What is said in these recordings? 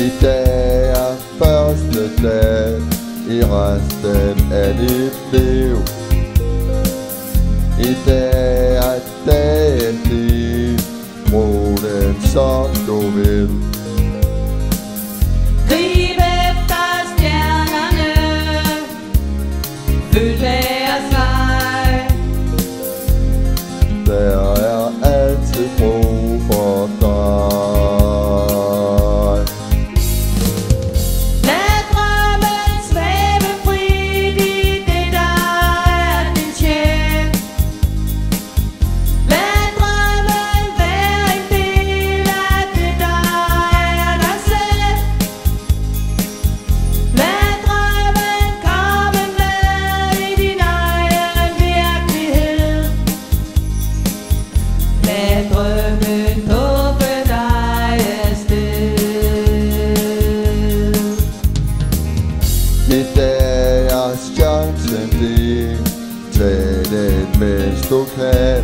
I dag er første dag i resten af dit liv. I dag er dagen din, brug den som du vil. Grib efter stjernerne, følg deres vej. Der er altid brug for dig. Lad drømmen svæve frit i det, der er din sjæl. Lad drømmen være en del af det, der er dig selv. Lad drømmen komme med i din egen virkelighed. Lad drømmen skubbe dig afsted. I dag er chancen din, tag den mens du kan.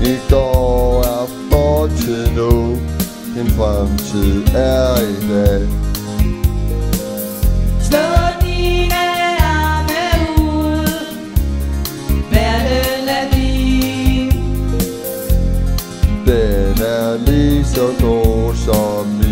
I går er fortid nu, din fremtid er i dag. Slå dine arme ud, verden er din. Den er lige så god som min.